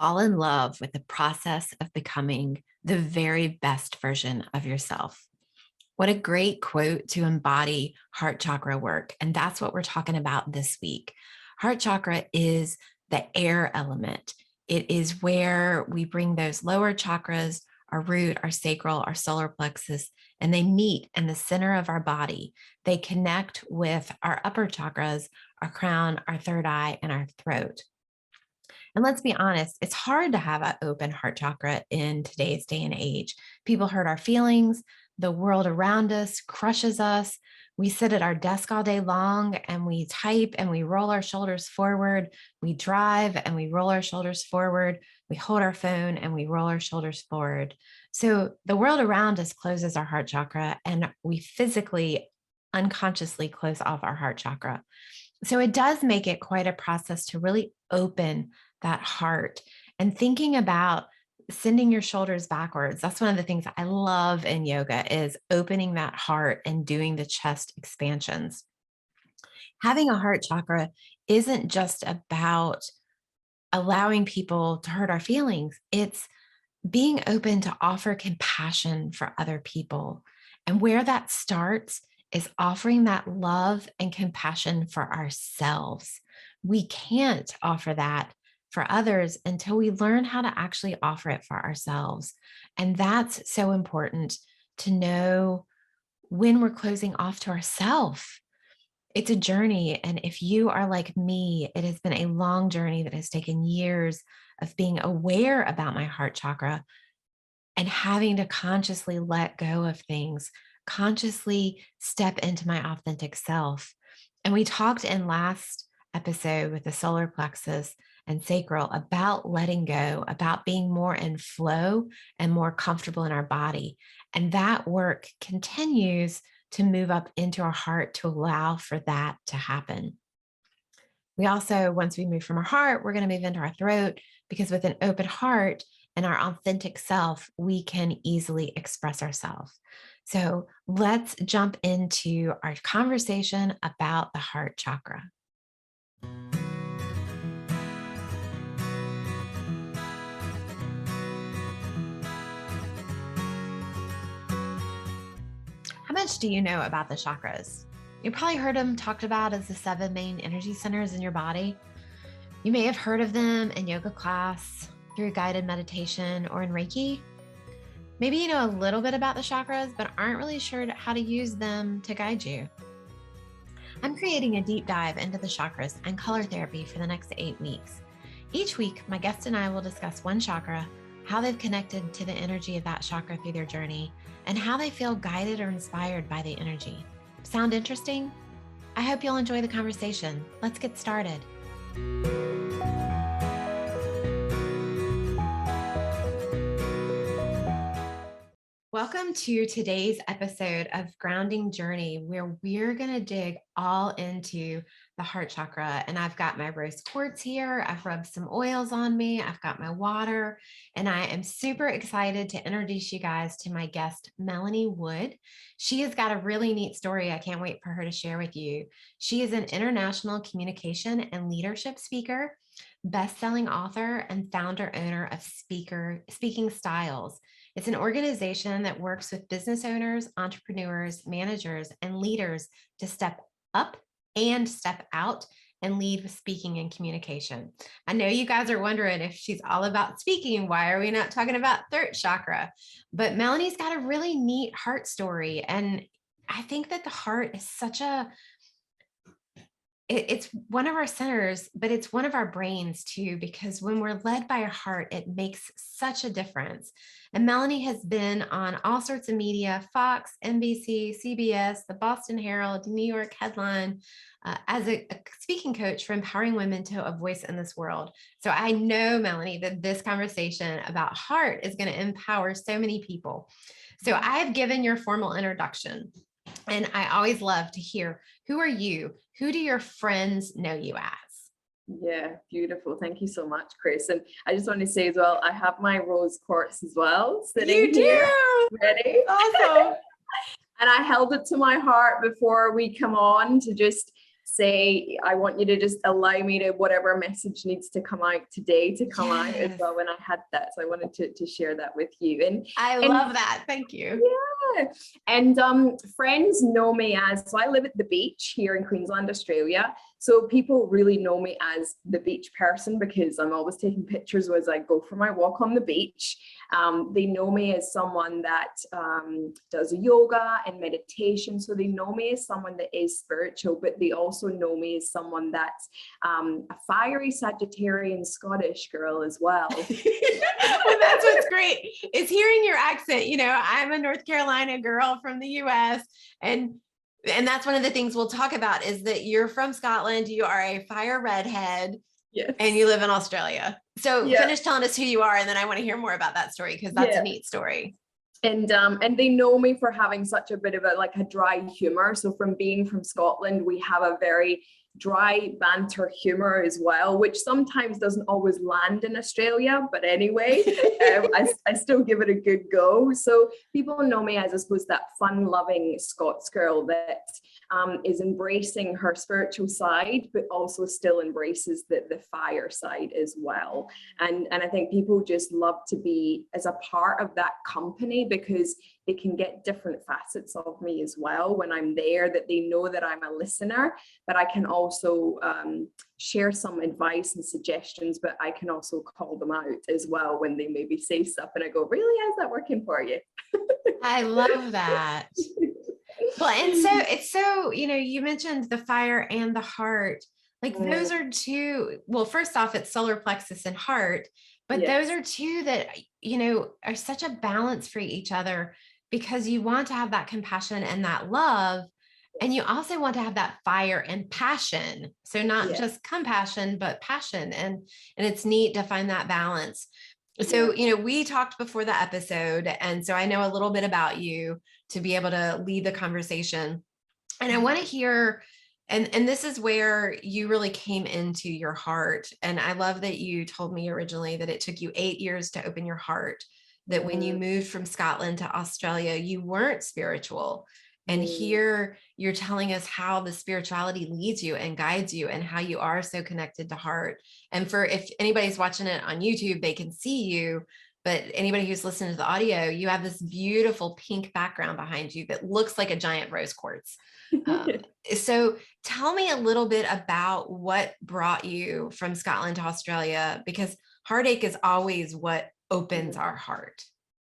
Fall in love with the process of becoming the very best version of yourself. What a great quote to embody heart chakra work. And that's what we're talking about this week. Heart chakra is the air element. It is where we bring those lower chakras, our root, our sacral, our solar plexus, and they meet in the center of our body. They connect with our upper chakras, our crown, our third eye, and our throat. And let's be honest, it's hard to have an open heart chakra in today's day and age. People hurt our feelings. The world around us crushes us. We sit at our desk all day long and we type and we roll our shoulders forward. We drive and we roll our shoulders forward. We hold our phone and we roll our shoulders forward. So the world around us closes our heart chakra and we physically, unconsciously close off our heart chakra. So it does make it quite a process to really open that heart and thinking about sending your shoulders backwards. That's one of the things I love in yoga is opening that heart and doing the chest expansions. Having a heart chakra isn't just about allowing people to hurt our feelings. It's being open to offer compassion for other people. And where that starts is offering that love and compassion for ourselves. We can't offer that for others until we learn how to actually offer it for ourselves. And that's so important to know when we're closing off to ourselves. It's a journey. And if you are like me, it has been a long journey that has taken years of being aware about my heart chakra and having to consciously let go of things, consciously step into my authentic self. And we talked in last episode with the solar plexus and sacral about letting go, about being more in flow and more comfortable in our body. And that work continues to move up into our heart to allow for that to happen. We also, once we move from our heart, we're going to move into our throat because with an open heart and our authentic self, we can easily express ourselves. So let's jump into our conversation about the heart chakra. How much do you know about the chakras? You probably heard them talked about as the 7 main energy centers in your body. You may have heard of them in yoga class, through guided meditation, or in Reiki. Maybe you know a little bit about the chakras, but aren't really sure how to use them to guide you. I'm creating a deep dive into the chakras and color therapy for the next 8 weeks. Each week, my guest and I will discuss one chakra, how they've connected to the energy of that chakra through their journey, and how they feel guided or inspired by the energy. Sound interesting? I hope you'll enjoy the conversation. Let's get started. Welcome to today's episode of Grounding Journey, where we're going to dig all into the heart chakra. And I've got my rose quartz here. I've rubbed some oils on me. I've got my water, and I am super excited to introduce you guys to my guest, Melanie Wood. She has got a really neat story. I can't wait for her to share with you. She is an international communication and leadership speaker, best-selling author, and founder owner of Speaking Styles. It's an organization that works with business owners, entrepreneurs, managers, and leaders to step up and step out and lead with speaking and communication. I know you guys are wondering if she's all about speaking, why are we not talking about throat chakra? But Melanie's got a really neat heart story. And I think that the heart is it's one of our centers, but it's one of our brains too, because when we're led by our heart, it makes such a difference. And Melanie has been on all sorts of media, Fox, NBC, CBS, the Boston Herald, New York Headline, as a speaking coach for empowering women to a voice in this world. So I know, Melanie, that this conversation about heart is going to empower so many people. So I've given your formal introduction. And I always love to hear, who are you? Who do your friends know you as? Yeah, beautiful. Thank you so much, Cris. And I just want to say as well, I have my rose quartz as well sitting here ready. Awesome. And I held it to my heart before we come on to just say, I want you to just allow me to, whatever message needs to come out today to come out as well when I had that. So I wanted to share that with you. And I love that. Thank you. Yeah. And friends know me as, so I live at the beach here in Queensland, Australia. So people really know me as the beach person because I'm always taking pictures as I go for my walk on the beach. They know me as someone that does yoga and meditation. So they know me as someone that is spiritual, but they also know me as someone that's a fiery Sagittarian Scottish girl as well. Well, that's what's great is hearing your accent. You know, I'm a North Carolina girl from the US, and that's one of the things we'll talk about is that you're from Scotland, you are a fire redhead, yes, and you live in Australia. So finish telling us who you are, and then I want to hear more about that story because that's a neat story. And they know me for having such a bit of a dry humor. So from being from Scotland, we have a very dry banter humor as well, which sometimes doesn't always land in Australia, but anyway, I still give it a good go. So people know me as, I suppose, that fun-loving Scots girl that is embracing her spiritual side, but also still embraces the fire side as well. And I think people just love to be as a part of that company because they can get different facets of me as well when I'm there, that they know that I'm a listener, but I can also share some advice and suggestions, but I can also call them out as well when they maybe say stuff and I go, really, how's that working for you? I love that. Well, and so it's so, you know, you mentioned the fire and the heart, like those are two, well, first off, it's solar plexus and heart, but those are two that, you know, are such a balance for each other because you want to have that compassion and that love. And you also want to have that fire and passion. So not just compassion, but passion. And it's neat to find that balance. So, you know, we talked before the episode, and so I know a little bit about you to be able to lead the conversation. And I want to hear, and this is where you really came into your heart. And I love that you told me originally that it took you 8 years to open your heart, that when you moved from Scotland to Australia, you weren't spiritual. And here you're telling us how the spirituality leads you and guides you and how you are so connected to heart. And for if anybody's watching it on YouTube, they can see you, but anybody who's listening to the audio, you have this beautiful pink background behind you that looks like a giant rose quartz. So tell me a little bit about what brought you from Scotland to Australia, because heartache is always what opens our heart.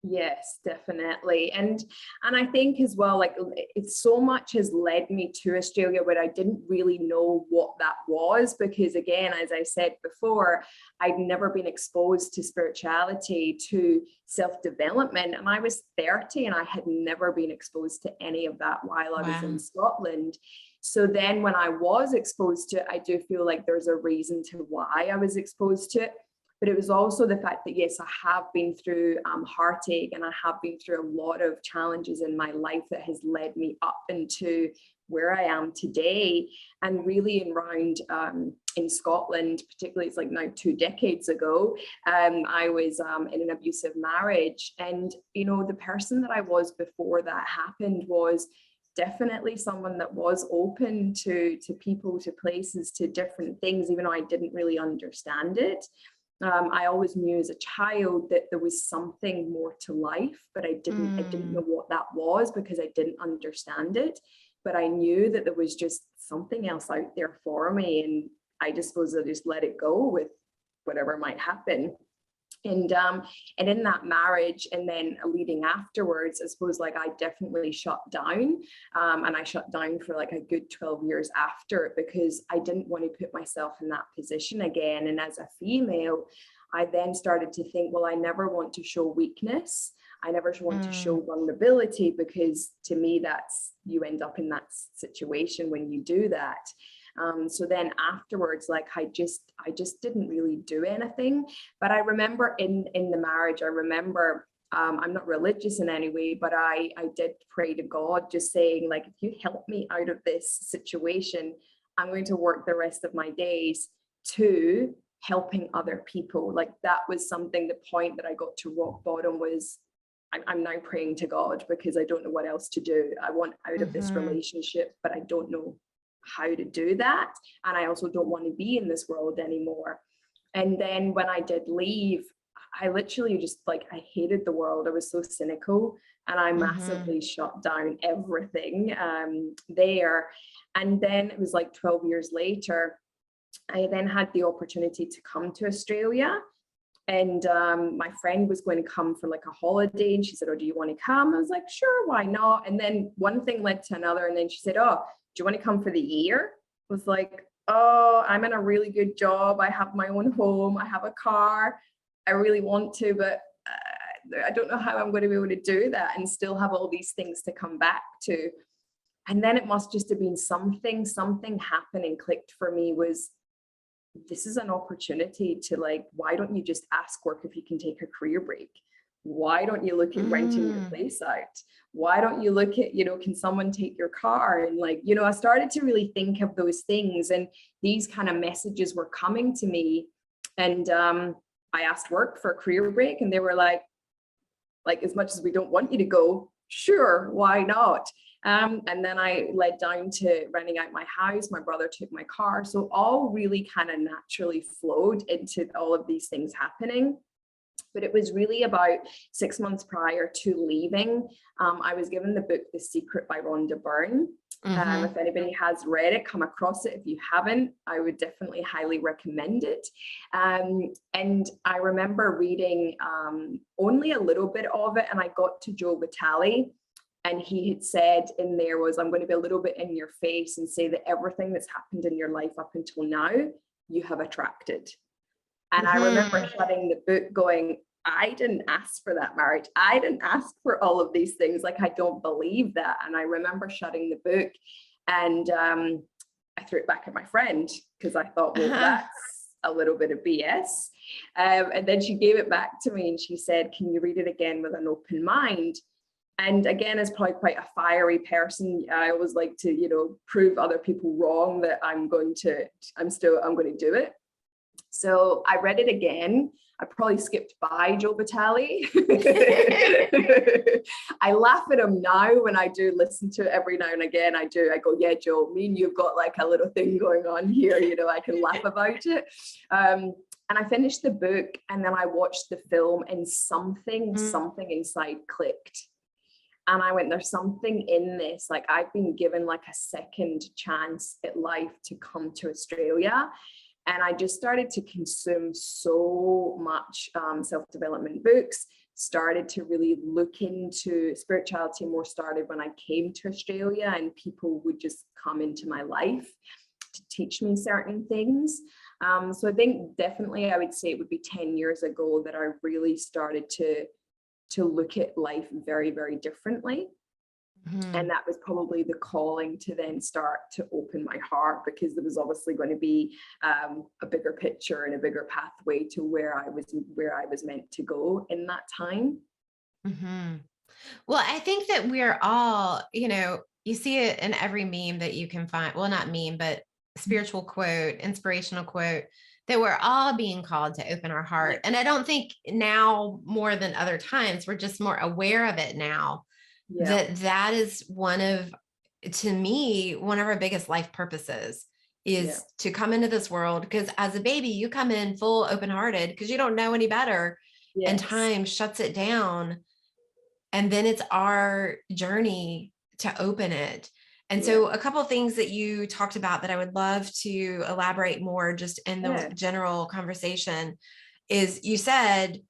Yes, definitely. And I think as well, like it's so much has led me to Australia where I didn't really know what that was, because again, as I said before, I'd never been exposed to spirituality, to self-development. And I was 30 and I had never been exposed to any of that while I was in Scotland. So then when I was exposed to it, I do feel like there's a reason to why I was exposed to it. But it was also the fact that, yes, I have been through heartache and I have been through a lot of challenges in my life that has led me up into where I am today. And really around in Scotland, particularly, it's like now 2 decades ago, I was in an abusive marriage. And, you know, the person that I was before that happened was definitely someone that was open to people, to places, to different things, even though I didn't really understand it. I always knew as a child that there was something more to life, but I didn't know what that was because I didn't understand it. But I knew that there was just something else out there for me, and I just suppose I just let it go with whatever might happen. And in that marriage and then leading afterwards, I suppose like I definitely shut down, and I shut down for like a good 12 years after it because I didn't want to put myself in that position again. And as a female, I then started to think, well, I never want to show weakness. I never want to show vulnerability, because to me, that's, you end up in that situation when you do that. So then afterwards, like I just didn't really do anything. But I remember in the marriage, I remember, I'm not religious in any way, but I did pray to God, just saying, like, if you help me out of this situation, I'm going to work the rest of my days to helping other people. Like that was something, the point that I got to rock bottom was, I'm now praying to God because I don't know what else to do. I want out of this relationship, but I don't know how to do that. And I also don't want to be in this world anymore. And then when I did leave, I literally just like, I hated the world. I was so cynical, and I massively shut down everything there. And then it was like 12 years later, I then had the opportunity to come to Australia. And my friend was going to come for like a holiday, and she said, oh, do you want to come? I was like, sure, why not? And then one thing led to another. And then she said, oh, do you want to come for the year? I was like, oh, I'm in a really good job. I have my own home. I have a car. I really want to, but I don't know how I'm going to be able to do that and still have all these things to come back to. And then it must just have been something happened and clicked for me, was this is an opportunity to like, why don't you just ask work if you can take a career break? Why don't you look at renting your place out? Why don't you look at, you know, can someone take your car? And like, you know, I started to really think of those things, and these kind of messages were coming to me. And I asked work for a career break, and they were like, as much as we don't want you to go, sure, why not? And then I led down to renting out my house. My brother took my car. So all really kind of naturally flowed into all of these things happening. But it was really about 6 months prior to leaving. I was given the book, The Secret by Rhonda Byrne. If anybody has read it, come across it. If you haven't, I would definitely highly recommend it. And I remember reading only a little bit of it, and I got to Joe Vitale, and he had said in there was, I'm going to be a little bit in your face and say that everything that's happened in your life up until now, you have attracted. And I remember shutting the book going, I didn't ask for that marriage. I didn't ask for all of these things. Like, I don't believe that. And I remember shutting the book, and I threw it back at my friend, because I thought, well, that's a little bit of BS. And then she gave it back to me, and she said, can you read it again with an open mind? And again, as probably quite a fiery person, I always like to, you know, prove other people wrong, that I'm going to do it. So I read it again. I probably skipped by Joe Vitale. I laugh at him now when I do listen to it every now and again. I go, yeah, Joe, me and you've got like a little thing going on here. You know, I can laugh about it. And I finished the book, and then I watched the film, and something inside clicked. And I went, there's something in this. Like, I've been given like a second chance at life to come to Australia. And I just started to consume so much self-development books, started to really look into spirituality more, started when I came to Australia, and people would just come into my life to teach me certain things. So I think definitely I would say it would be 10 years ago that I really started to look at life very, very differently. And that was probably the calling to then start to open my heart, because there was obviously going to be a bigger picture and a bigger pathway to where I was meant to go in that time. Well, I think that we're all, you know, you see it in every meme that you can find. Well, not meme, but spiritual quote, inspirational quote, that we're all being called to open our heart. And I don't think now more than other times, we're just more aware of it now. That is to me, one of our biggest life purposes is to come into this world. Because as a baby, you come in full open-hearted because you don't know any better, and time shuts it down. And then it's our journey to open it. And so a couple of things that you talked about that I would love to elaborate more just in the general conversation is, you said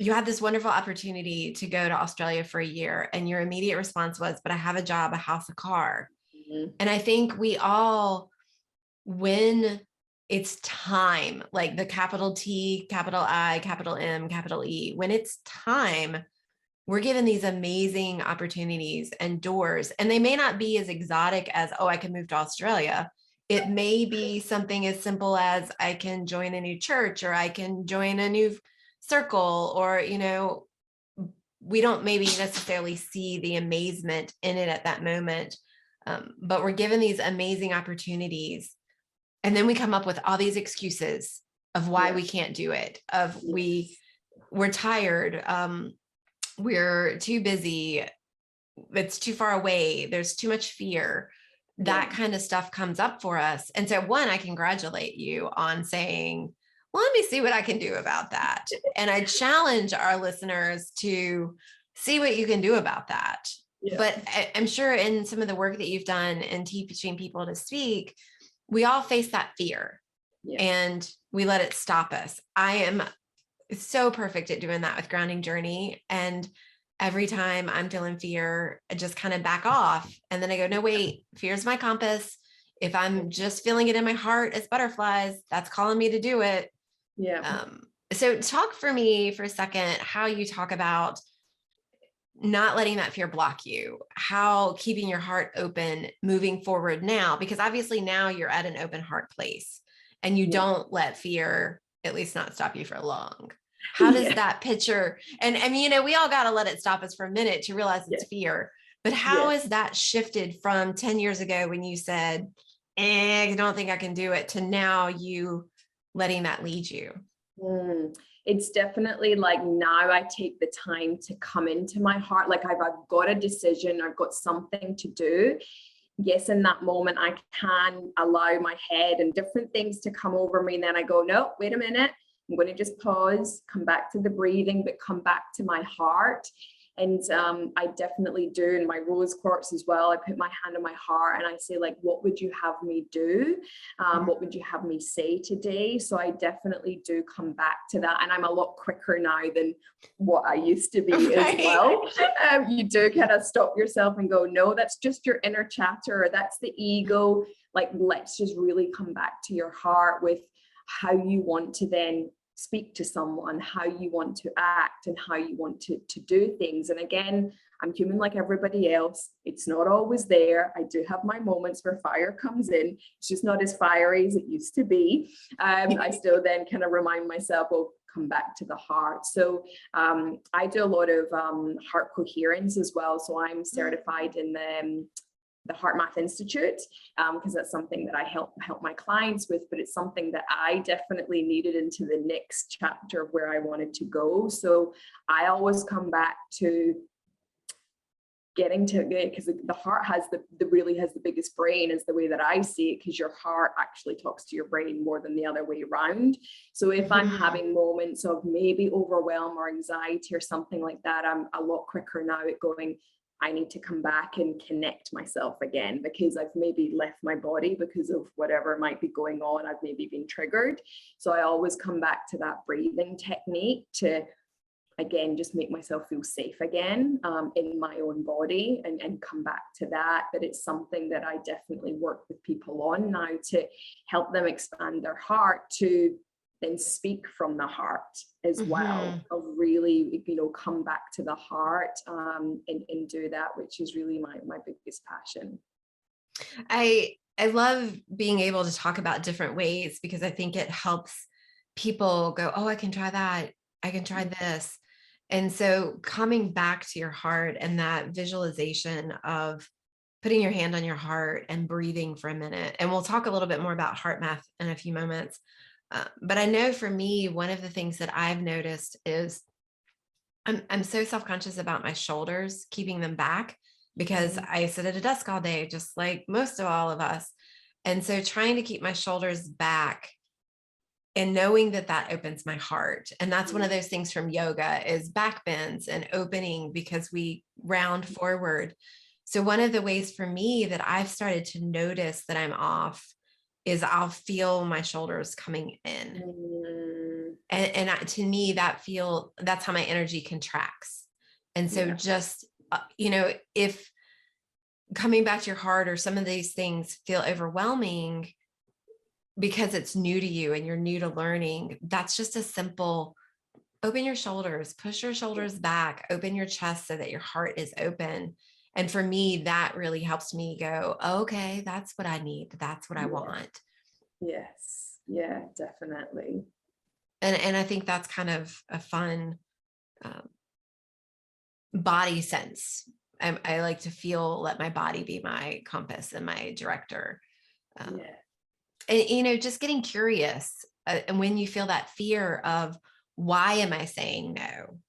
you had this wonderful opportunity to go to Australia for a year, and your immediate response was, but I have a job, a house, a car. And I think we all, when it's time, like the capital T, capital I, capital M, capital E, when it's time, we're given these amazing opportunities and doors, and they may not be as exotic as, oh, I can move to Australia. It may be something as simple as I can join a new church, or I can join a new circle, or, you know, we don't maybe necessarily see the amazement in it at that moment. But we're given these amazing opportunities. And then we come up with all these excuses of why we can't do it, of we're tired. We're too busy. It's too far away. There's too much fear. that kind of stuff comes up for us. And so one, I congratulate you on saying, well, let me see what I can do about that. And I challenge our listeners to see what you can do about that. Yeah. But I'm sure in some of the work that you've done in teaching people to speak, we all face that fear and we let it stop us. I am so perfect at doing that with Grounding Journey. And every time I'm feeling fear, I just kind of back off. And then I go, no, wait, fear's my compass. If I'm just feeling it in my heart as butterflies, that's calling me to do it. Yeah. So talk for me for a second, how you talk about not letting that fear block you, how keeping your heart open moving forward now, because obviously now you're at an open heart place and you don't let fear, at least not stop you for long. How does that picture, and I mean, we all got to let it stop us for a minute to realize it's fear, but how has that shifted from 10 years ago when you said, I don't think I can do it, to now you letting that lead you? It's definitely like now I take the time to come into my heart. Like I've got a decision, I've got something to do. Yes, in that moment, I can allow my head and different things to come over me. And then I go, no, wait a minute. I'm going to just pause, come back to the breathing, but come back to my heart. And I definitely do in my rose quartz as well. I put my hand on my heart and I say, like, what would you have me do? What would you have me say today? So I definitely do come back to that. And I'm a lot quicker now than what I used to be as well. You do kind of stop yourself and go, no, that's just your inner chatter, or that's the ego. Like, let's just really come back to your heart with how you want to then speak to someone, how you want to act, and how you want to do things. And again, I'm human like everybody else. It's not always there. I do have my moments where fire comes in. It's just not as fiery as it used to be. I still then kind of remind myself, well, come back to the heart. So I do a lot of heart coherence as well. So I'm certified in the Heartmath Institute, because that's something that I help my clients with, but it's something that I definitely needed into the next chapter of where I wanted to go. So I always come back to getting to, because the heart has really has the biggest brain, is the way that I see it, because your heart actually talks to your brain more than the other way around. So if I'm having moments of maybe overwhelm or anxiety or something like that, I'm a lot quicker now at going, I need to come back and connect myself again, because I've maybe left my body because of whatever might be going on. I've maybe been triggered. So I always come back to that breathing technique to, again, just make myself feel safe again in my own body, and come back to that. But it's something that I definitely work with people on now to help them expand their heart to then speak from the heart as well, of really, come back to the heart and do that, which is really my biggest passion. I love being able to talk about different ways, because I think it helps people go, oh, I can try that. I can try this. And so coming back to your heart and that visualization of putting your hand on your heart and breathing for a minute. And we'll talk a little bit more about Heartmath in a few moments. But I know for me, one of the things that I've noticed is I'm so self-conscious about my shoulders, keeping them back, because I sit at a desk all day, just like most of all of us. And so trying to keep my shoulders back and knowing that that opens my heart. And that's one of those things from yoga, is back bends and opening, because we round forward. So one of the ways for me that I've started to notice that I'm off is I'll feel my shoulders coming in. And to me, that's how my energy contracts. And so just, if coming back to your heart or some of these things feel overwhelming because it's new to you and you're new to learning, that's just a simple, open your shoulders, push your shoulders back, open your chest so that your heart is open. And for me, that really helps me go, okay, that's what I need. That's what I want. Yes. Yeah, definitely. And I think that's kind of a fun body sense. I like to let my body be my compass and my director. And, just getting curious. And when you feel that fear of, why am I saying no?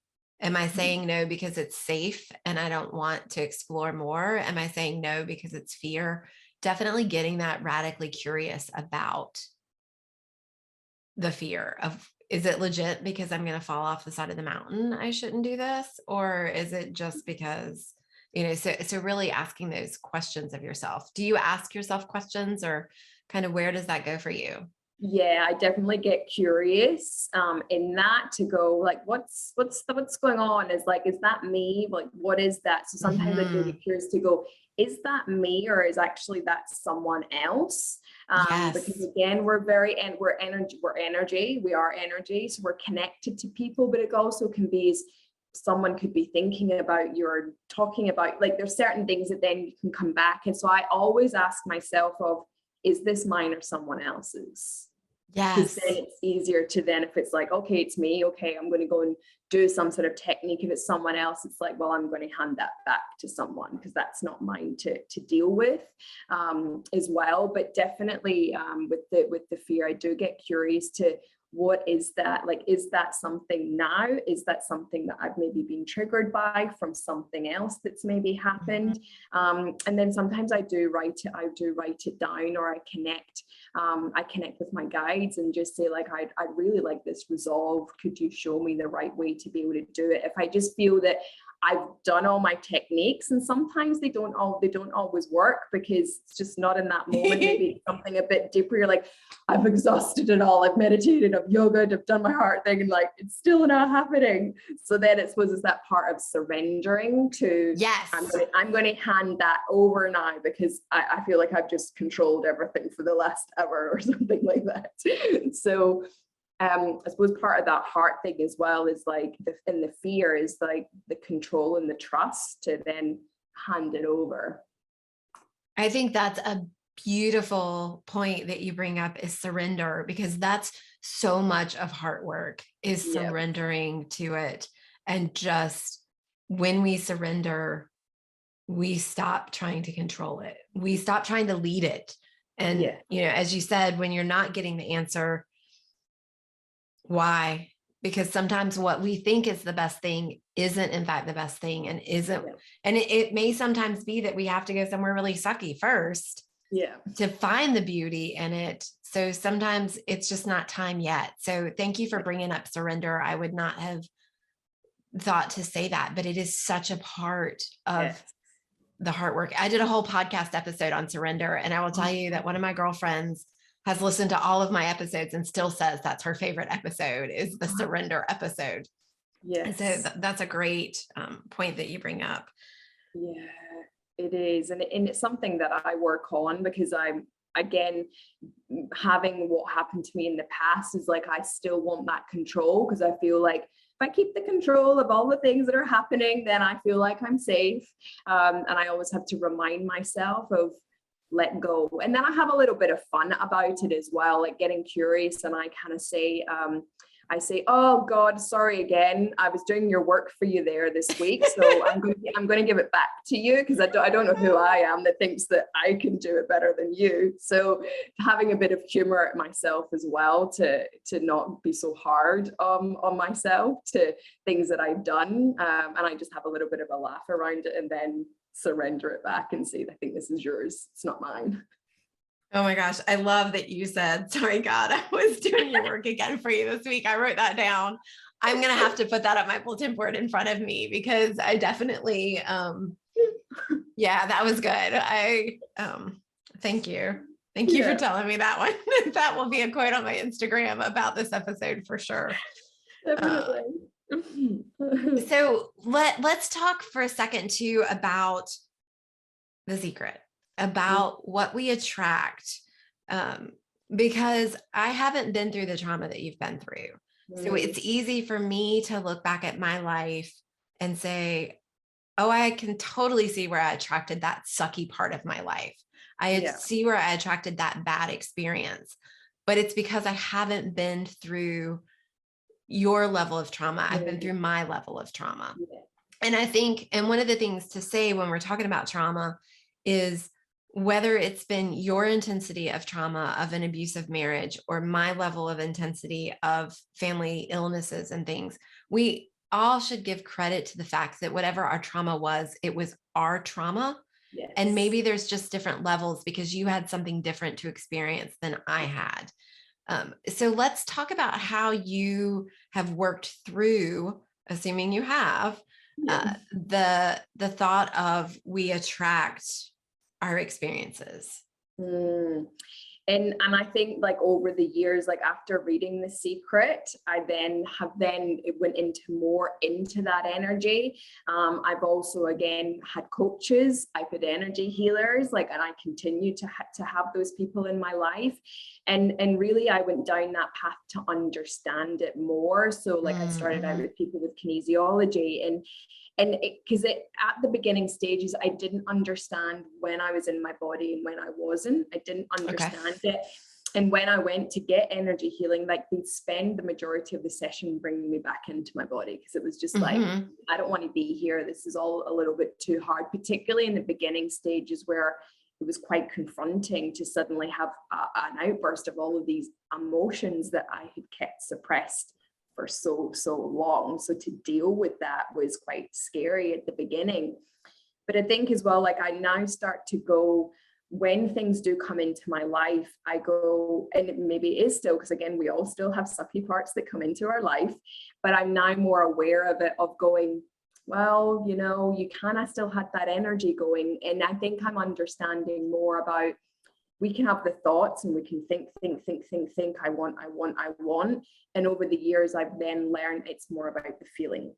Am I saying no because it's safe and I don't want to explore more? Am I saying no because it's fear? definitely getting that radically curious about the fear of, is it legit because I'm going to fall off the side of the mountain, I shouldn't do this? Or is it just because, so really asking those questions of yourself. Do you ask yourself questions, or kind of where does that go for you? Yeah, I definitely get curious in that, to go like, what's going on? Is that me? Like, what is that? So sometimes I do Mm-hmm. get curious to go, is that me, or is actually that someone else? Because Yes. again, we're energy, we are energy, so we're connected to people, but it also can be as someone could be thinking about you or talking about, like, there's certain things that then you can come back. And so I always ask myself of, is this mine or someone else's? Because then Yes. it's easier to, then if it's like, okay, it's me, okay, I'm going to go and do some sort of technique. If it's someone else, it's like, well, I'm going to hand that back to someone, because that's not mine to deal with as well. But definitely with the fear, I do get curious to, what is that? Like, is that something now? Is that something that I've maybe been triggered by from something else that's maybe happened? And then sometimes I do write it down, or I connect with my guides and just say, like, I'd really like this resolved. Could you show me the right way to be able to do it? If I just feel that I've done all my techniques, and sometimes they don't always work, because it's just not in that moment. Maybe it's something a bit deeper. You're like, I've exhausted it all. I've meditated, I've yoga, I've done my heart thing, and like, it's still not happening. So then it was that part of surrendering to, Yes. I'm going to hand that over now, because I feel like I've just controlled everything for the last hour or something like that. So I suppose part of that heart thing as well is like, the fear is like the control and the trust to then hand it over. I think that's a beautiful point that you bring up, is surrender, because that's so much of heart work, is Yeah. surrendering to it. And just when we surrender, we stop trying to control it. We stop trying to lead it. And, Yeah. as you said, when you're not getting the answer, why? Because sometimes what we think is the best thing isn't in fact the best thing, and isn't, and it may sometimes be that we have to go somewhere really sucky first Yeah. to find the beauty in it. So sometimes it's just not time yet. So thank you for bringing up surrender. I would not have thought to say that, but it is such a part of Yes. the heart work. I did a whole podcast episode on surrender, and I will tell you that one of my girlfriends has listened to all of my episodes and still says that's her favorite episode, is the surrender episode. Yes. And so that's a great point that you bring up. Yeah, it is. And it's something that I work on, because I'm, again, having what happened to me in the past is like, I still want that control, because I feel like if I keep the control of all the things that are happening, then I feel like I'm safe. And I always have to remind myself of, let go. And then I have a little bit of fun about it as well, like getting curious. And I kind of say, I say, oh God, sorry again. I was doing your work for you there this week, so I'm going to give it back to you, because I don't know who I am that thinks that I can do it better than you. So having a bit of humor at myself as well, to not be so hard on myself, to things that I've done, and I just have a little bit of a laugh around it, and then surrender it back and say, I think this is yours. It's not mine. Oh my gosh. I love that you said, sorry, God, I was doing your work again for you this week. I wrote that down. I'm going to have to put that up my bulletin board in front of me, because I definitely, yeah, that was good. Thank you. Thank you for telling me that one. That will be a quote on my Instagram about this episode for sure. Definitely. So let's talk for a second too about the secret, about what we attract, because I haven't been through the trauma that you've been through. So it's easy for me to look back at my life and say, oh, I can totally see where I attracted that sucky part of my life. I see where I attracted that bad experience, but it's because I haven't been through your level of trauma. I've been through my level of trauma. And I think, and one of the things to say when we're talking about trauma is, whether it's been your intensity of trauma of an abusive marriage, or my level of intensity of family illnesses and things, we all should give credit to the fact that whatever our trauma was, it was our trauma. And Yes. maybe there's just different levels because you had something different to experience than I had. So let's talk about how you have worked through, assuming you have, Yeah. the thought of we attract our experiences. Mm. And I think like over the years, like after reading The Secret, I then it went into more into that energy. I've also again had coaches, I've had energy healers, like, and I continue to have those people in my life. And really I went down that path to understand it more. So like I started out with people with kinesiology, and because at the beginning stages I didn't understand when I was in my body and when I wasn't. I didn't understand it. And when I went to get energy healing, like they'd spend the majority of the session bringing me back into my body, because it was just like, I don't want to be here, this is all a little bit too hard, particularly in the beginning stages where it was quite confronting to suddenly have an outburst of all of these emotions that I had kept suppressed for so long. So to deal with that was quite scary at the beginning. But I think as well, like I now start to go, when things do come into my life, I go, and maybe it is still, because again, we all still have sucky parts that come into our life, but I'm now more aware of it, of going, well, you know, you kind of still had that energy going. And I think I'm understanding more about, we can have the thoughts and we can think, I want. And over the years, I've then learned it's more about the feeling.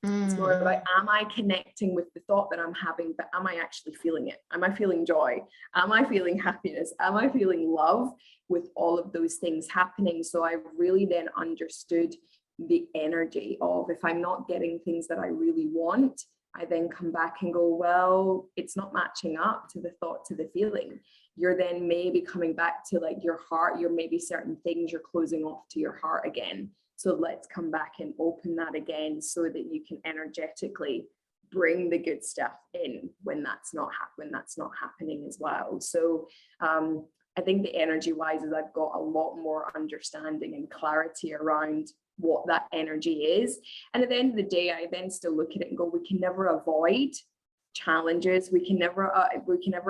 It's more about, am I connecting with the thought that I'm having, but am I actually feeling it? Am I feeling joy? Am I feeling happiness? Am I feeling love with all of those things happening? So I've really then understood the energy of, if I'm not getting things that I really want, I then come back and go, well, it's not matching up to the thought, to the feeling. You're then maybe coming back to like your heart, you're maybe certain things you're closing off to your heart again. So let's come back and open that again so that you can energetically bring the good stuff in when that's not happening as well. So I think the energy wise is I've got a lot more understanding and clarity around what that energy is. And at the end of the day, I then still look at it and go, we can never avoid challenges. We can never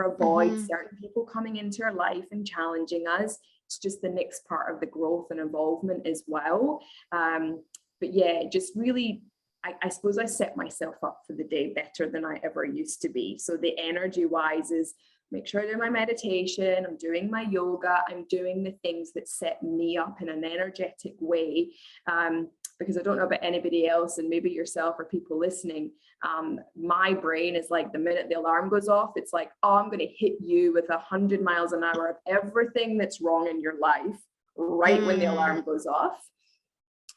avoid certain people coming into our life and challenging us. It's just the next part of the growth and involvement as well. But yeah, just really, I suppose I set myself up for the day better than I ever used to be. So the energy wise is make sure I do my meditation, I'm doing my yoga, I'm doing the things that set me up in an energetic way. Because I don't know about anybody else, and maybe yourself or people listening, my brain is like, the minute the alarm goes off, it's like, oh, I'm going to hit you with 100 miles an hour of everything that's wrong in your life right when the alarm goes off.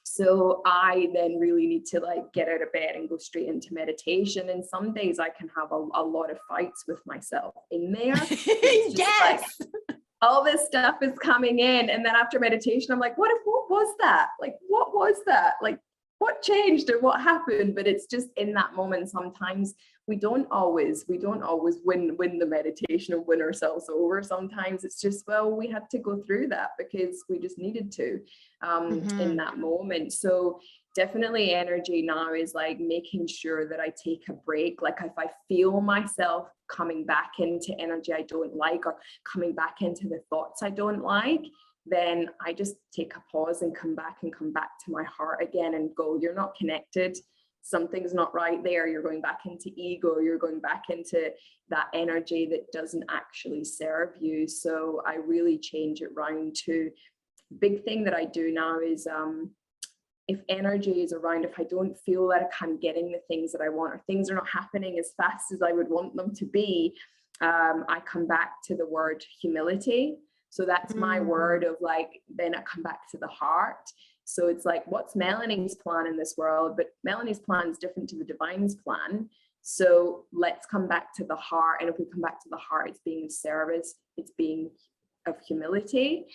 So I then really need to like get out of bed and go straight into meditation. And some days I can have a lot of fights with myself in there. Yes. Like, all this stuff is coming in. And then after meditation, I'm like, what was that? Like, what was that? Like, what changed or what happened? But it's just in that moment, sometimes we don't always win the meditation or win ourselves over. Sometimes it's just, well, we had to go through that because we just needed to in that moment. So definitely energy now is like making sure that I take a break. Like if I feel myself coming back into energy I don't like, or coming back into the thoughts I don't like, then I just take a pause and come back to my heart again and go, you're not connected. Something's not right there. You're going back into ego. You're going back into that energy that doesn't actually serve you. So I really change it round to, big thing that I do now is if energy is around, if I don't feel like I'm getting the things that I want, or things are not happening as fast as I would want them to be, I come back to the word humility. So that's my word of like, then I come back to the heart. So it's like, what's Melanie's plan in this world? But Melanie's plan is different to the divine's plan. So let's come back to the heart. And if we come back to the heart, it's being of service, it's being of humility,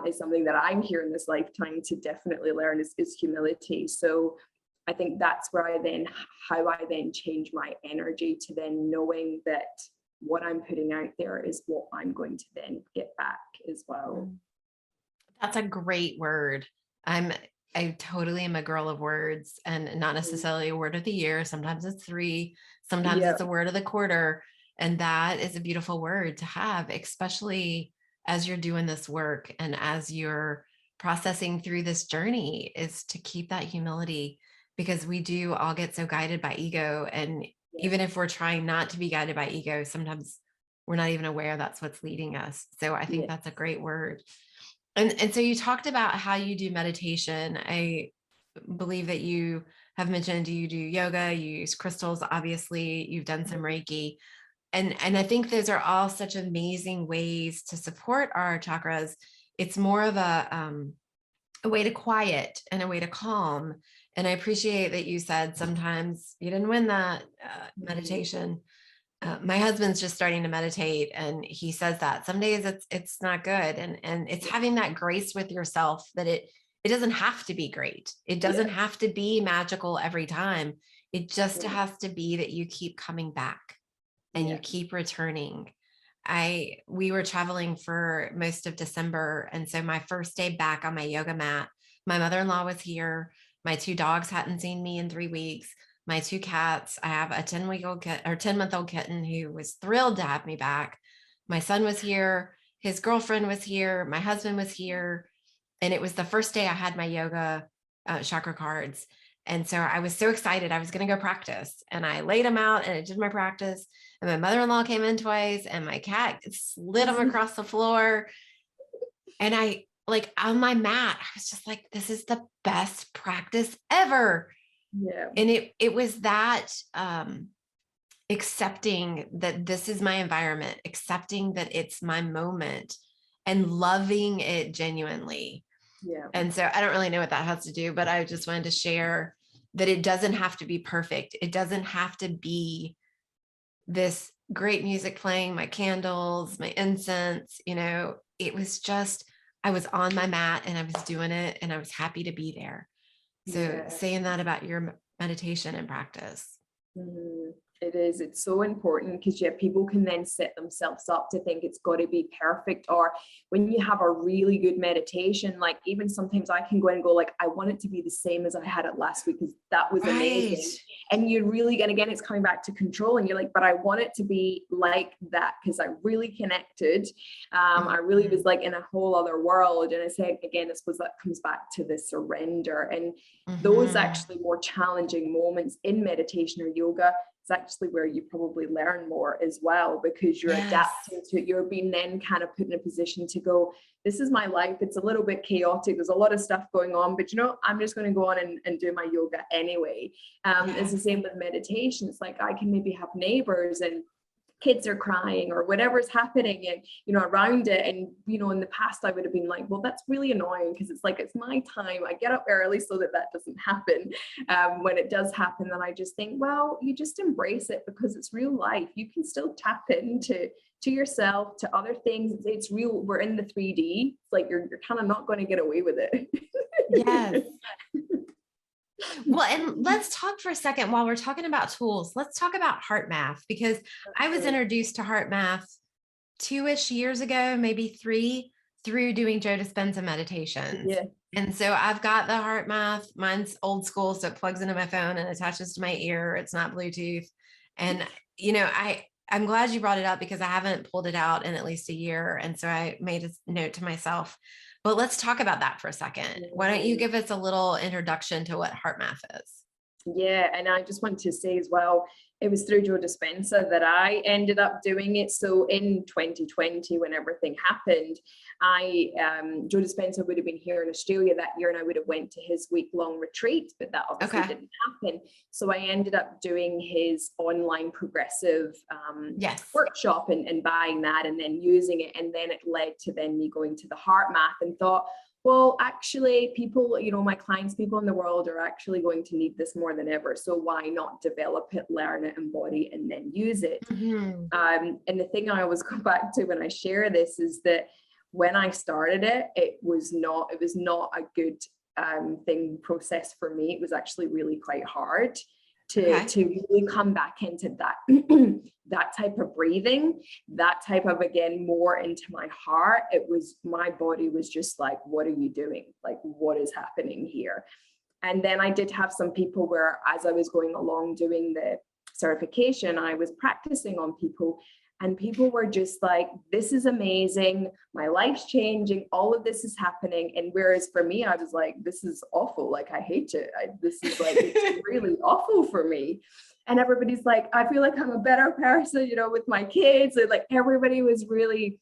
is something that I'm here in this lifetime to definitely learn is humility. So I think that's where how I then change my energy to then knowing that what I'm putting out there is what I'm going to then get back as well. That's a great word. I totally am a girl of words, and not necessarily a word of the year. Sometimes it's 3, sometimes it's a word of the quarter. And that is a beautiful word to have, especially as you're doing this work and as you're processing through this journey, is to keep that humility, because we do all get so guided by ego. And Yeah. even if we're trying not to be guided by ego, sometimes we're not even aware that's what's leading us. So I think Yeah. that's a great word. And so you talked about how you do meditation. I believe that you have mentioned you do yoga, you use crystals, obviously, you've done some Reiki. And I think those are all such amazing ways to support our chakras. It's more of a way to quiet and a way to calm. And I appreciate that you said sometimes you didn't win that meditation. My husband's just starting to meditate, and he says that some days it's not good, and it's having that grace with yourself that it doesn't have to be great. It doesn't Yeah. have to be magical every time. It just Yeah. has to be that you keep coming back and you Yeah. keep returning. We were traveling for most of December, and so my first day back on my yoga mat, my mother-in-law was here. My two dogs hadn't seen me in 3 weeks. My two cats. I have a 10-month-old kitten who was thrilled to have me back. My son was here. His girlfriend was here. My husband was here. And it was the first day I had my yoga chakra cards. And so I was so excited. I was going to go practice, and I laid them out and I did my practice. And my mother-in-law came in twice, and my cat slid them across the floor. And I, like, on my mat, I was just like, this is the best practice ever. Yeah. And it was that accepting that this is my environment, accepting that it's my moment, and loving it genuinely. Yeah. And so I don't really know what that has to do, but I just wanted to share that it doesn't have to be perfect. It doesn't have to be this great music playing, my candles, my incense. It was just, I was on my mat and I was doing it, and I was happy to be there. So Yeah. saying that about your meditation and practice. Mm, it is. It's so important, because people can then set themselves up to think it's got to be perfect. Or when you have a really good meditation, like, even sometimes I can go and go, like, I want it to be the same as I had it last week, because that was amazing. Right. And you're really, and again, it's coming back to control, and you're like, but I want it to be like that, because I really connected. I really was like in a whole other world. And I say again, I suppose that comes back to the surrender. And those actually more challenging moments in meditation or yoga, it's actually where you probably learn more as well, because you're adapting to it. You're being then kind of put in a position to go, this is my life. It's a little bit chaotic. There's a lot of stuff going on, but I'm just going to go on and do my yoga anyway. It's the same with meditation. It's like, I can maybe have neighbors and kids are crying or whatever's happening, and around it, and in the past I would have been like, well, that's really annoying, because it's like, it's my time, I get up early so that doesn't happen. When it does happen, then I just think, well, you just embrace it, because it's real life. You can still tap into yourself, to other things. It's real. We're in the 3D. It's like you're kind of not going to get away with it. Yes. Well, and let's talk for a second, while we're talking about tools, let's talk about Heartmath, because I was introduced to Heartmath 2-ish years ago, maybe 3, through doing Joe Dispenza meditations. Yeah. And so I've got the Heartmath. Mine's old school, so it plugs into my phone and attaches to my ear. It's not Bluetooth. And I'm glad you brought it up, because I haven't pulled it out in at least a year. And so I made a note to myself. But let's talk about that for a second. Why don't you give us a little introduction to what Heartmath is? Yeah, and I just want to say as well, it was through Joe Dispenza that I ended up doing it. So in 2020, when everything happened, Joe Dispenza would have been here in Australia that year, and I would have went to his week-long retreat, but that obviously didn't happen. So I ended up doing his online progressive workshop and buying that and then using it. And then it led to then me going to the Heartmath, and thought, well, actually, people, my clients, people in the world are actually going to need this more than ever. So why not develop it, learn it, embody, and then use it? And the thing I always go back to when I share this is that when I started it, it was not a good process for me. It was actually really quite hard to really come back into that that type of breathing, that type of, again, more into my heart. It was, my body was just like, what are you doing? Like, what is happening here? And then I did have some people where, as I was going along doing the certification, I was practicing on people, and people were just like, this is amazing. My life's changing. All of this is happening. And whereas for me, I was like, this is awful. Like, I hate it. This is like, it's really awful for me. And everybody's like, I feel like I'm a better person, you know, with my kids. And like, everybody was really,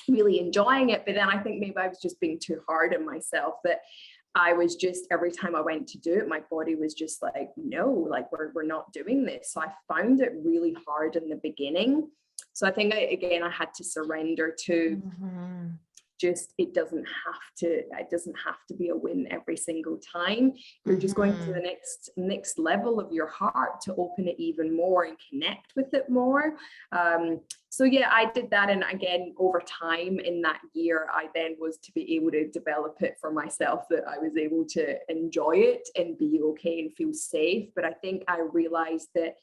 really enjoying it. But then I think maybe I was just being too hard on myself, that I was just, every time I went to do it, my body was just like, no, like we're not doing this. So I found it really hard in the beginning. So I think I had to surrender to just, it doesn't have to be a win every single time. You're just going to the next level of your heart to open it even more and connect with it more. So yeah, I did that. And again, over time in that year, I then was to be able to develop it for myself, that I was able to enjoy it and be okay and feel safe. But I think I realized that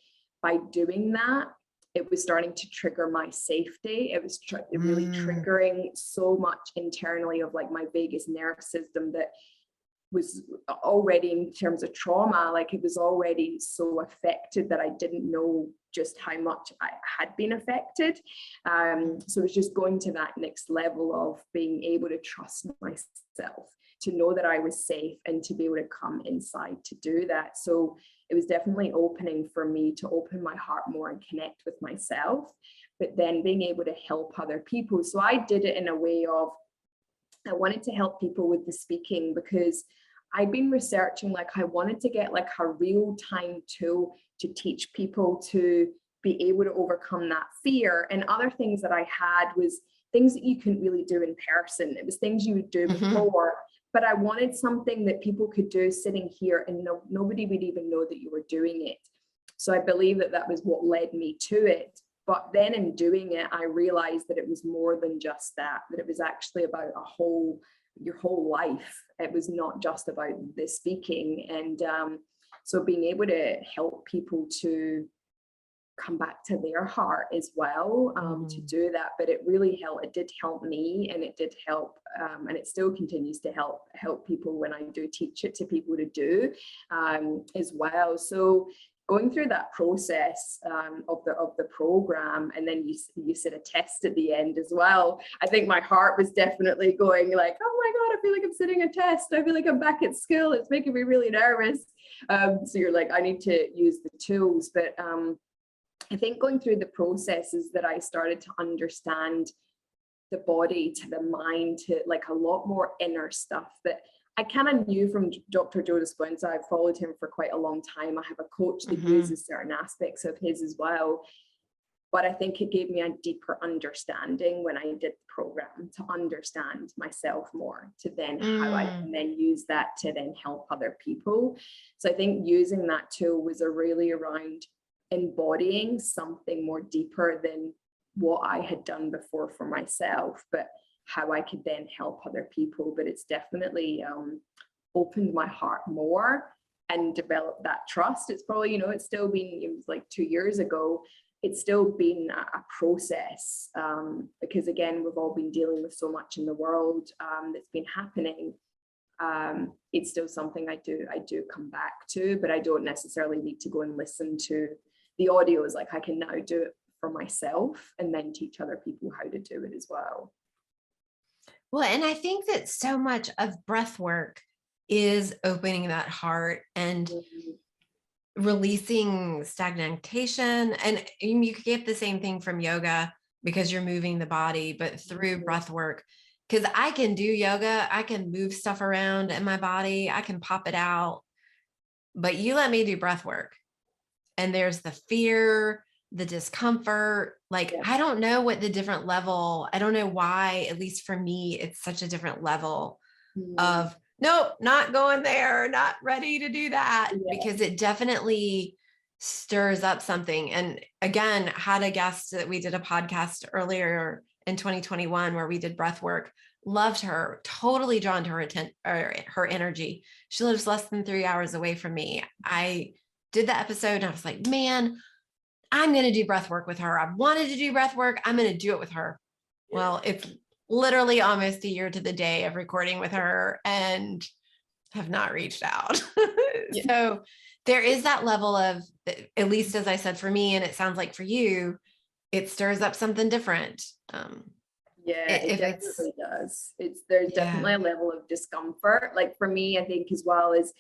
by doing that, it was starting to trigger my safety. It was really triggering so much internally of like my vagus nerve system that was already, in terms of trauma, like it was already so affected that I didn't know just how much I had been affected. So it was just going to that next level of being able to trust myself, to know that I was safe, and to be able to come inside to do that. So it was definitely opening for me to open my heart more and connect with myself, but then being able to help other people. So I did it in a way of, I wanted to help people with the speaking, because I'd been researching, like I wanted to get like a real-time tool to teach people to be able to overcome that fear. And other things that I had was things that you couldn't really do in person. It was things you would do before, but I wanted something that people could do sitting here and nobody would even know that you were doing it. So I believe that that was what led me to it. But then in doing it, I realized that it was more than just that it was actually about your whole life. It was not just about the speaking. And so being able to help people to come back to their heart as well, to do that. But it really helped. It did help me, and it did help, and it still continues to help people when I do teach it to people to do as well. So going through that process of the program, and then you said a test at the end as well. I think my heart was definitely going like, oh my God, I feel like I'm sitting a test. I feel like I'm back at school. It's making me really nervous. So you're like, I need to use the tools. But I think going through the process is that I started to understand the body to the mind, to like a lot more inner stuff that I kind of knew from Dr. Joe Dispenza. I've followed him for quite a long time. I have a coach that uses certain aspects of his as well. But I think it gave me a deeper understanding when I did the program, to understand myself more, to then how I can then use that to then help other people. So I think using that tool was really around embodying something more deeper than what I had done before for myself, but how I could then help other people. But it's definitely opened my heart more and developed that trust. It's probably, it's still been, it was like 2 years ago. It's still been a process, because again, we've all been dealing with so much in the world that's been happening. It's still something I do come back to, but I don't necessarily need to go and listen to the audios. Like I can now do it for myself and then teach other people how to do it as well. Well, and I think that so much of breath work is opening that heart and releasing stagnation. And you could get the same thing from yoga because you're moving the body, but through breath work, because I can do yoga, I can move stuff around in my body, I can pop it out, but you let me do breath work. And there's the fear, the discomfort. Like, I don't know what the different level, I don't know why, at least for me, it's such a different level of, nope, not going there, not ready to do that, because it definitely stirs up something. And again, had a guest that we did a podcast earlier in 2021 where we did breath work. Loved her, totally drawn to her energy. She lives less than 3 hours away from me. I did the episode and I was like, man, I'm going to do breath work with her. I wanted to do breath work. I'm going to do it with her. Well, it's literally almost a year to the day of recording with her and have not reached out. So There is that level of, at least as I said, for me, and it sounds like for you, it stirs up something different. Yeah, it If it's, definitely does. There's yeah. definitely a level of discomfort. Like for me, I think as well is,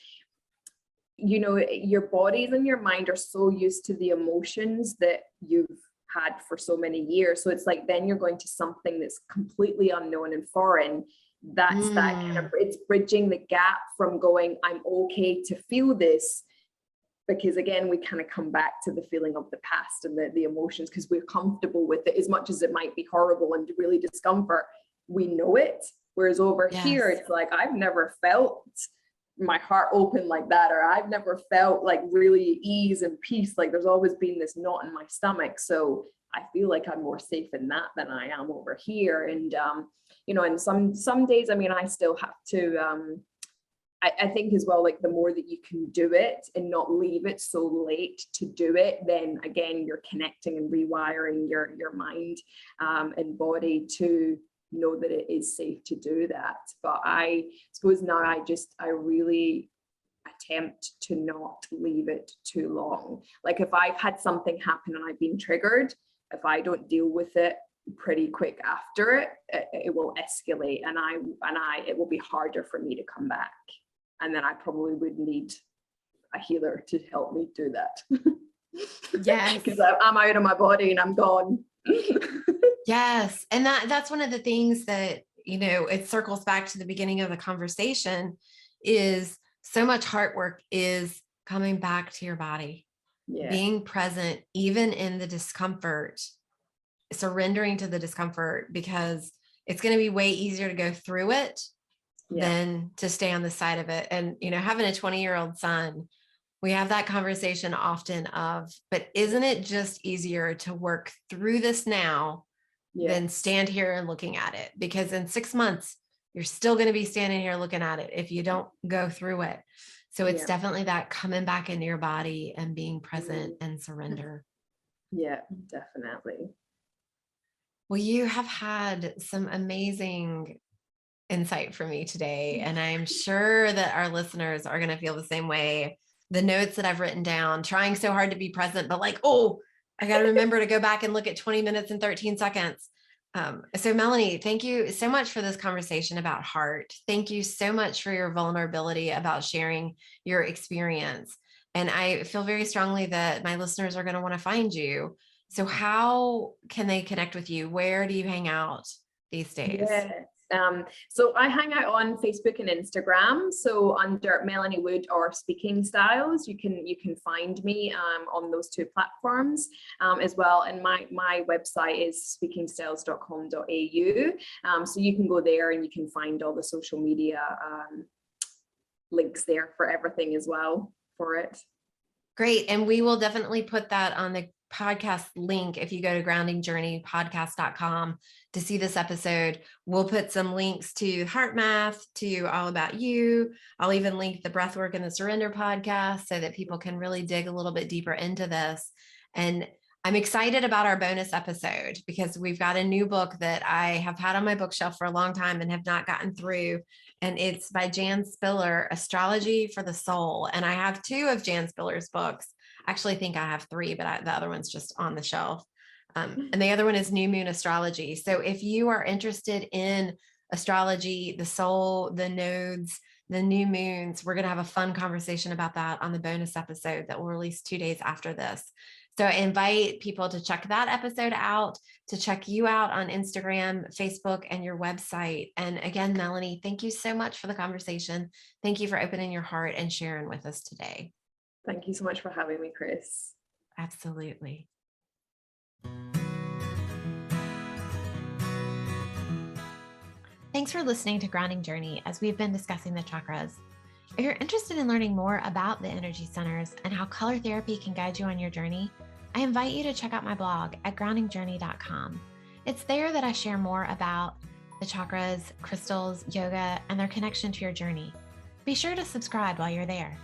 you know, your bodies and your mind are so used to the emotions that you've had for so many years. So it's like then you're going to something that's completely unknown and foreign. That's that kind of, it's bridging the gap from going, I'm okay to feel this, because again, we kind of come back to the feeling of the past and the emotions, because we're comfortable with it. As much as it might be horrible and really discomfort, we know it. Whereas over here, Yes. it's like, I've never felt my heart open like that, or I've never felt like really ease and peace. Like there's always been this knot in my stomach. So I feel like I'm more safe in that than I am over here. And you know, and some days, I mean, I still have to I think as well, like the more that you can do it and not leave it so late to do it, then again, you're connecting and rewiring your mind and body to know that it is safe to do that. But I suppose now I really attempt to not leave it too long. Like if I've had something happen and I've been triggered, if I don't deal with it pretty quick after it will escalate, and it will be harder for me to come back. And then I probably would need a healer to help me do that. Yes. Because I'm out of my body and I'm gone. Yes. And that's one of the things that, you know, it circles back to the beginning of the conversation, is so much heart work is coming back to your body, being present, even in the discomfort, surrendering to the discomfort, because it's going to be way easier to go through it than to stay on the side of it. And, you know, having a 20-year-old son, we have that conversation often of, but isn't it just easier to work through this now than stand here and looking at it? Because in 6 months, you're still going to be standing here looking at it if you don't go through it. So it's definitely that coming back into your body and being present and surrender. Yeah, definitely. Well, you have had some amazing insight for me today, and I'm sure that our listeners are going to feel the same way. The notes that I've written down, trying so hard to be present, but like, oh, I got to remember to go back and look at 20 minutes and 13 seconds. So Melanie, thank you so much for this conversation about heart. Thank you so much for your vulnerability about sharing your experience. And I feel very strongly that my listeners are going to want to find you. So how can they connect with you? Where do you hang out these days? So I hang out on Facebook and Instagram. So under Melanie Wood or Speaking Styles, you can find me on those two platforms as well. And my website is speakingstyles.com.au. So you can go there and you can find all the social media links there for everything as well for it. Great. And we will definitely put that on the podcast link. If you go to groundingjourneypodcast.com to see this episode, we'll put some links to Heartmath, to All About You. I'll even link the Breathwork and the Surrender podcast so that people can really dig a little bit deeper into this. And I'm excited about our bonus episode because we've got a new book that I have had on my bookshelf for a long time and have not gotten through. And it's by Jan Spiller, Astrology for the Soul. And I have 2 of Jan Spiller's books. I actually think I have 3, but the other one's just on the shelf. And the other one is New Moon Astrology. So if you are interested in astrology, the soul, the nodes, the new moons, we're going to have a fun conversation about that on the bonus episode that will release 2 days after this. So I invite people to check that episode out, to check you out on Instagram, Facebook, and your website. And again, Melanie, thank you so much for the conversation. Thank you for opening your heart and sharing with us today. Thank you so much for having me, Cris. Absolutely. Thanks for listening to Grounding Journey as we've been discussing the chakras. If you're interested in learning more about the energy centers and how color therapy can guide you on your journey, I invite you to check out my blog at groundingjourney.com. It's there that I share more about the chakras, crystals, yoga, and their connection to your journey. Be sure to subscribe while you're there.